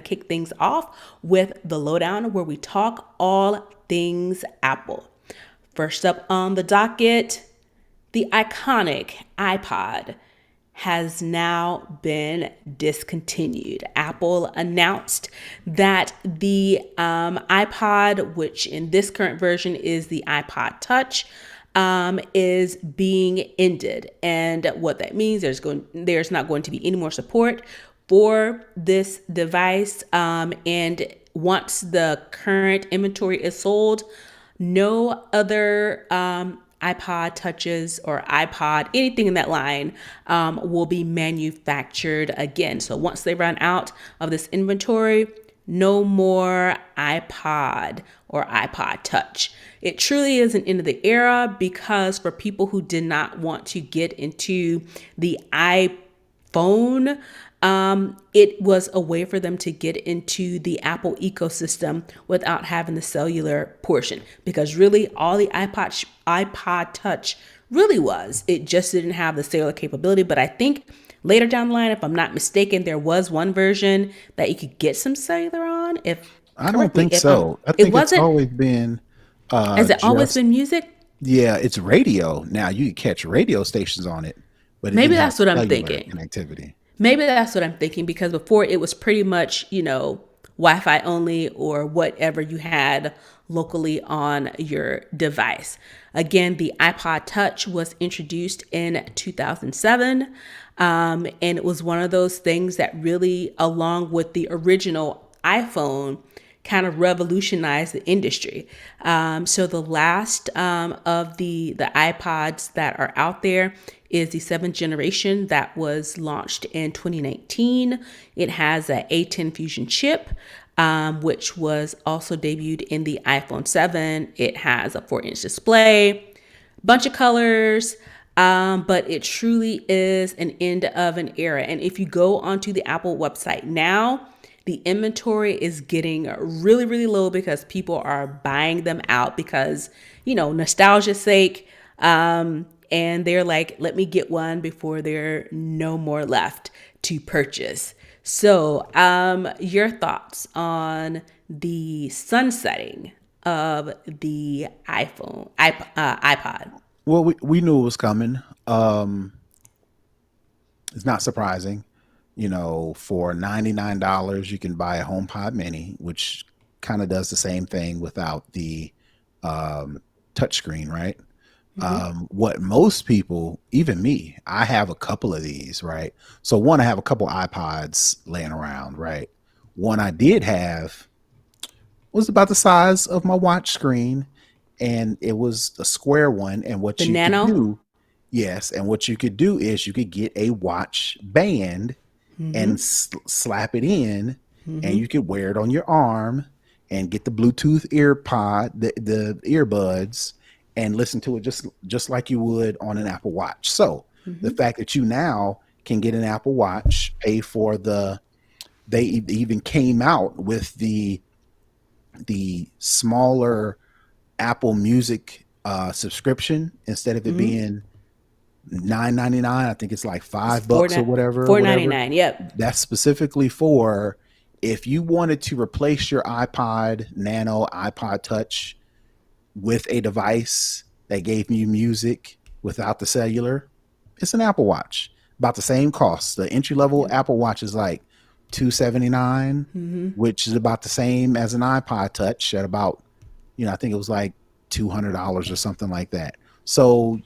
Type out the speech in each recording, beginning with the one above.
kick things off with the Lowdown, where we talk all things Apple. First up on the docket, the iconic iPod has now been discontinued. Apple announced that the iPod, which in this current version is the iPod Touch, is being ended. And what that means, there's not going to be any more support for this device. And once the current inventory is sold, no other iPod Touches or iPod, anything in that line, will be manufactured again. So once they run out of this inventory, no more iPod or iPod Touch. It truly is an end of the era, because for people who did not want to get into the iPhone, it was a way for them to get into the Apple ecosystem without having the cellular portion. Because really, all the iPod Touch really was, it just didn't have the cellular capability. But I think later down the line, if I'm not mistaken, there was one version that you could get some cellular on. I don't think so. I It think it's wasn't. always been Has it always just been music? yeah, it's radio. Now you can catch radio stations on it, but it Maybe didn't have that's what I'm cellular thinking. connectivity. Maybe that's what I'm thinking, because before it was pretty much, Wi-Fi only or whatever you had locally on your device. Again, the iPod Touch was introduced in 2007. And it was one of those things that really, along with the original iPhone, kind of revolutionized the industry. So the last of the iPods that are out there is the seventh generation that was launched in 2019. It has a A10 Fusion chip, which was also debuted in the iPhone 7. It has a 4-inch display, bunch of colors. But it truly is an end of an era. And if you go onto the Apple website now, the inventory is getting really, really low, because people are buying them out because, nostalgia's sake. And they're like, let me get one before there are no more left to purchase. So, your thoughts on the sunsetting of the iPod? Well, we knew it was coming. It's not surprising. For $99, you can buy a HomePod Mini, which kind of does the same thing without the touchscreen, right? Mm-hmm. What most people, even me, I have a couple of these, right? So one, I have a couple iPods laying around, right? One I did have was about the size of my watch screen, and it was a square one. And what The you could Nano. do, yes, and what you could do is you could get a watch band Mm-hmm. and slap it in, and Mm-hmm. you could wear it on your arm and get the Bluetooth the earbuds, and listen to it just like you would on an Apple Watch. So the Mm-hmm. fact that you now can get an Apple Watch, pay for they even came out with the smaller Apple Music subscription. Instead of it Mm-hmm. being $9.99, I think it's like It's $5 or four ninety whatever. nine. Yep. That's specifically for if you wanted to replace your iPod Nano, iPod Touch with a device that gave you music without the cellular. It's an Apple Watch, about the same cost. The entry level Yep. Apple Watch is like 279, Mm-hmm. which is about the same as an iPod Touch at about, I think it was like $200 or something like that. So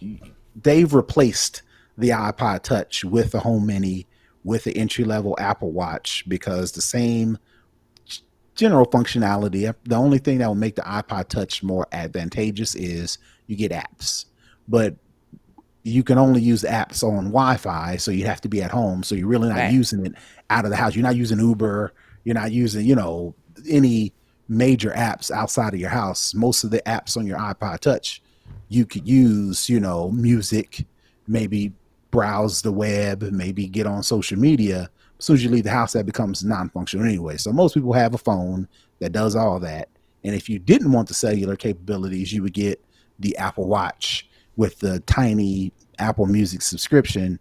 they've replaced the iPod Touch with the Home Mini, with the entry level Apple Watch, because the same general functionality. The only thing that will make the iPod Touch more advantageous is you get apps, but you can only use apps on Wi-Fi, so you have to be at home. So you're really not Right. using it out of the house. You're not using Uber. You're not using, any major apps outside of your house. Most of the apps on your iPod Touch, you could use, music, maybe browse the web, maybe get on social media. As soon as you leave the house, that becomes non-functional anyway. So most people have a phone that does all that. And if you didn't want the cellular capabilities, you would get the Apple Watch with the tiny Apple Music subscription,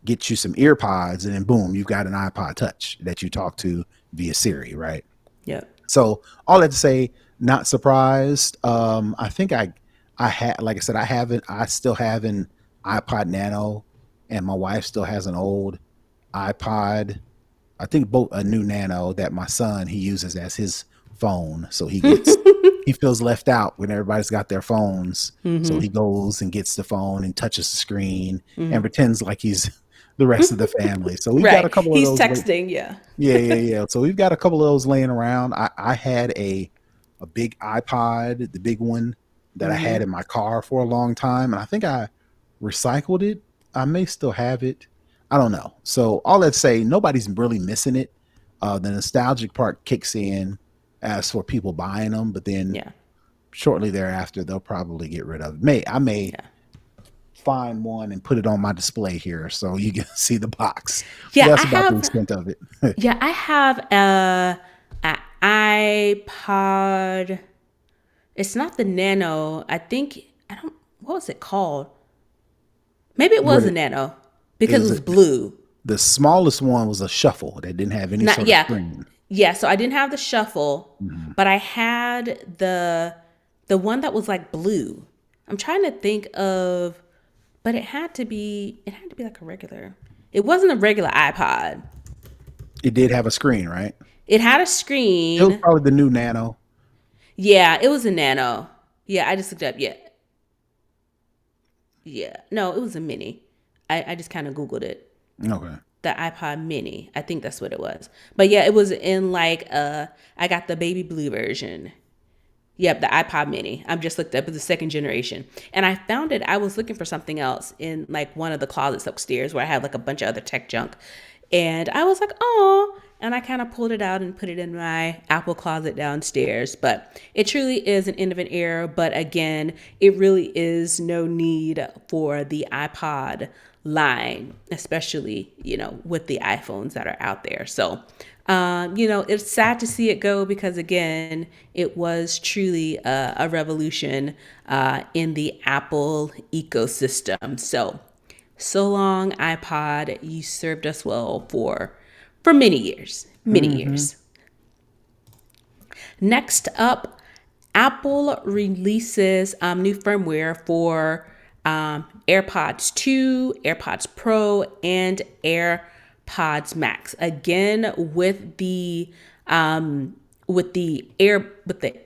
get you some earpods, and then boom, you've got an iPod Touch that you talk to via Siri, right? Yep. So all that to say, not surprised. I think I had, like I said, I still have an iPod Nano, and my wife still has an old iPod. I think both a new Nano that my son he uses as his phone, so he feels left out when everybody's got their phones. So he goes and gets the phone and touches the screen and pretends like he's the rest of the family. So we've got a Right. couple of He's those. texting. Yeah. Yeah, yeah, yeah. So we've got a couple of those laying around. I had a big iPod, the big one that I had in my car for a long time, and I think I recycled it. I may still have it. I don't know. So all that to say, nobody's really missing it. The nostalgic part kicks in as for people buying them, but then Yeah. shortly thereafter they'll probably get rid of it. I may Yeah. find one and put it on my display here so you can see the box. But Yeah. that's I about the have. extent of it. Yeah. I have a iPod. It's not the Nano. I think I don't. What was it called? Maybe it What was a it Nano it because it was was blue. the smallest one was a shuffle that didn't have any Not sort of yeah, screen. yeah. So I didn't have the shuffle, Mm-hmm. but I had the one that was like blue. I'm trying to think of, but it had to be like a regular. It wasn't a regular iPod. It did have a screen, right? It had a It was screen. probably the new Nano. Yeah, it was a Nano. Yeah, I just looked up. Yeah, yeah. No, it was a Mini. I just kind of Googled it. Okay. The iPod Mini. I think that's what it was. But yeah, it was in like I got the baby blue version. Yep, the iPod Mini. I'm just looked up as the second generation. And I found it, I was looking for something else in like one of the closets upstairs where I have like a bunch of other tech junk. And I was like, oh, and I kind of pulled it out and put it in my Apple closet downstairs. But it truly is an end of an era. But again, it really is no need for the iPod line, especially, with the iPhones that are out there. So, it's sad to see it go because, again, it was truly a revolution in the Apple ecosystem. So long, iPod. You served us well for many years, many Mm-hmm. years. Next up, Apple releases new firmware for AirPods 2, AirPods Pro, and AirPods Max. Again, with the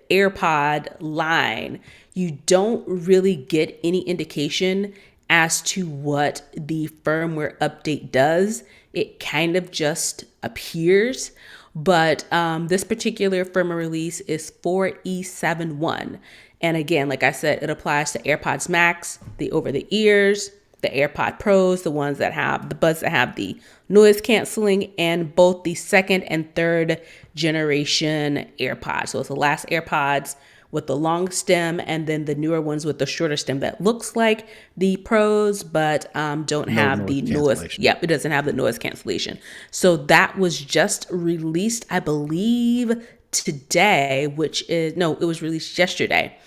AirPod line, you don't really get any indication as to what the firmware update does. It kind of just appears. But this particular firmware release is 4E71. And again, like I said, it applies to AirPods Max, the over the ears, the AirPod Pros, the ones that have the buds that have the noise canceling, and both the second and third generation AirPods. So it's the last AirPods with the long stem, and then the newer ones with the shorter stem that looks like the Pros, but don't No have noise the noise. cancellation. Yep, it doesn't have the noise cancellation. So that was just released, I believe, today, which is no, it was released yesterday,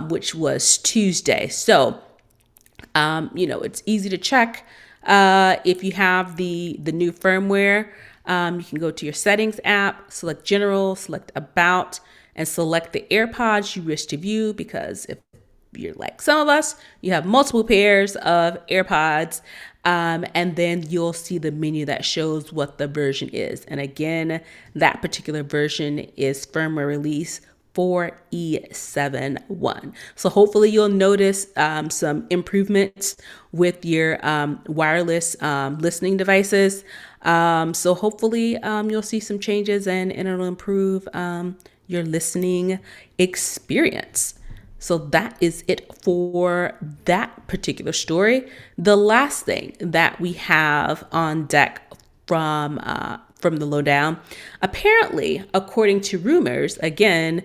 which was Tuesday. So it's easy to check. If you have the new firmware, you can go to your settings app, select general, select about, and select the AirPods you wish to view, because if you're like some of us, you have multiple pairs of AirPods, and then you'll see the menu that shows what the version is. And again, that particular version is firmware release 4E71. So hopefully you'll notice some improvements with your wireless listening devices. So hopefully you'll see some changes, and it'll improve your listening experience. So that is it for that particular story. The last thing that we have on deck from the Lowdown, apparently, according to rumors, again,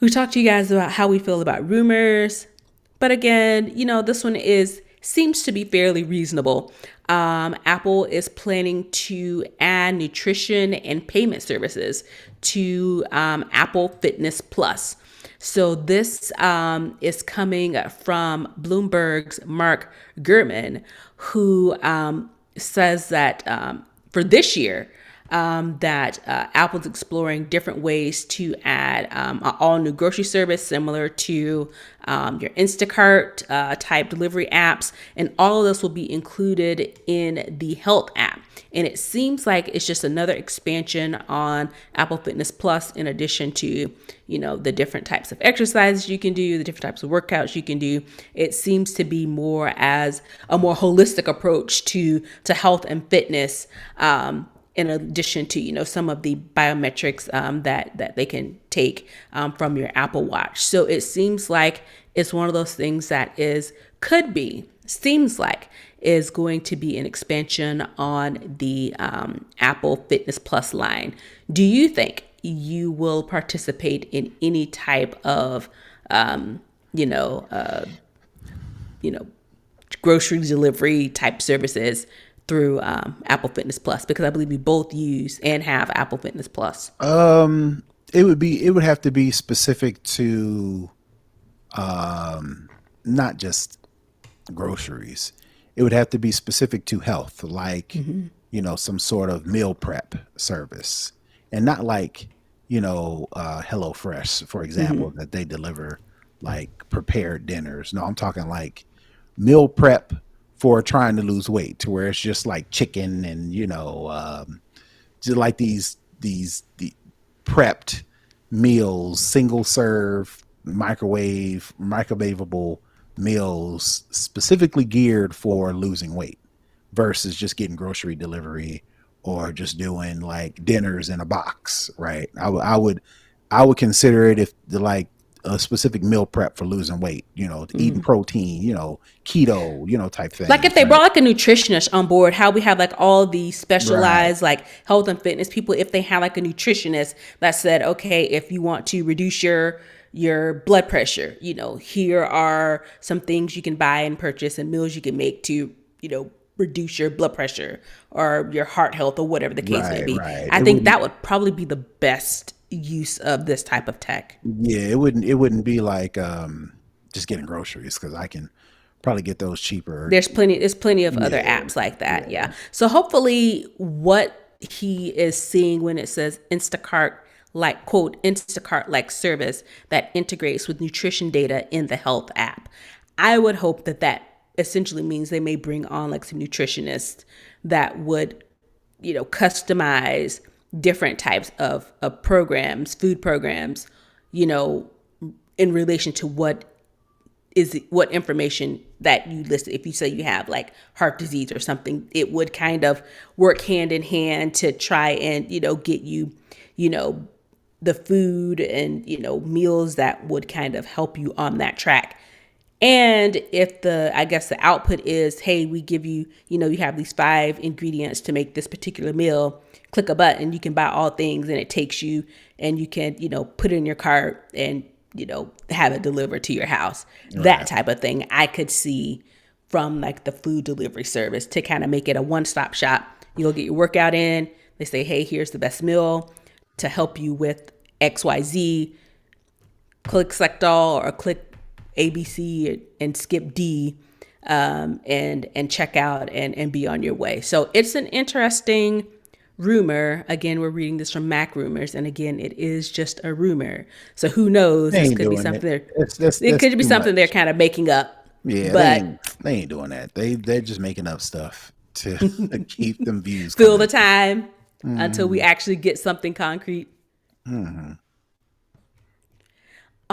we talked to you guys about how we feel about rumors, but again, this one seems to be fairly reasonable. Apple is planning to add nutrition and payment services to Apple Fitness Plus. So this is coming from Bloomberg's Mark Gurman, who says that for this year, that Apple's exploring different ways to add an all-new grocery service similar to your Instacart type delivery apps, and all of this will be included in the Health app. And it seems like it's just another expansion on Apple Fitness Plus, in addition to, the different types of exercises you can do, the different types of workouts you can do. It seems to be more as a more holistic approach to health and fitness, in addition to, some of the biometrics that they can take from your Apple Watch. So it seems like it's one of those things that seems like is going to be an expansion on the Apple Fitness Plus line. Do you think you will participate in any type of, grocery delivery type services through Apple Fitness Plus? Because I believe we both use and have Apple Fitness Plus. It would have to be specific to not just groceries. It would have to be specific to health, like, some sort of meal prep service, and not like, HelloFresh, for example, that they deliver like prepared dinners. No, I'm talking like meal prep for trying to lose weight, to where it's just like chicken and, just like the prepped meals, single serve, microwavable meals specifically geared for losing weight, versus just getting grocery delivery or just doing like dinners in a box, right? I would consider it if like a specific meal prep for losing weight, eating protein, keto, type thing. Like if they brought like a nutritionist on board, how we have like all the specialized like health and fitness people, if they had like a nutritionist that said, okay, if you want to reduce your blood pressure, here are some things you can buy and purchase and meals you can make to, reduce your blood pressure or your heart health or whatever the case may be. Right. I think that would probably be the best use of this type of tech. Yeah, it wouldn't be like just getting groceries, because I can probably get those cheaper. There's plenty of other apps like that. Yeah. So hopefully what he is seeing when it says Instacart, like quote Instacart like service that integrates with nutrition data in the Health app, I would hope that essentially means they may bring on like some nutritionists that would, customize different types of programs, food programs, in relation to what information that you listed. If you say you have like heart disease or something, it would kind of work hand in hand to try and, get you, the food and, meals that would kind of help you on that track. And if the output is, hey, we give you, you have these 5 ingredients to make this particular meal, click a button, you can buy all things and it takes you, and you can, put it in your cart and, have it delivered to your house. Right. That type of thing I could see from like the food delivery service to kind of make it a one-stop shop. You'll get your workout in. They say, hey, here's the best meal to help you with XYZ. Click select all or click ABC and skip D, and check out and be on your way. So it's an interesting rumor. Again, we're reading this from Mac Rumors, and again, it is just a rumor. So who knows? This could be something it could be something they're kind of making up. Yeah, but they ain't doing that. They're just making up stuff to keep them views. Fill the time until we actually get something concrete. Mm-hmm.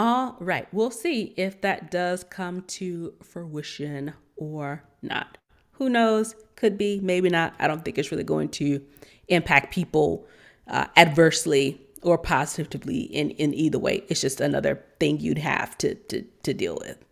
All right. We'll see if that does come to fruition or not. Who knows? Could be, maybe not. I don't think it's really going to impact people adversely or positively in either way. It's just another thing you'd have to deal with.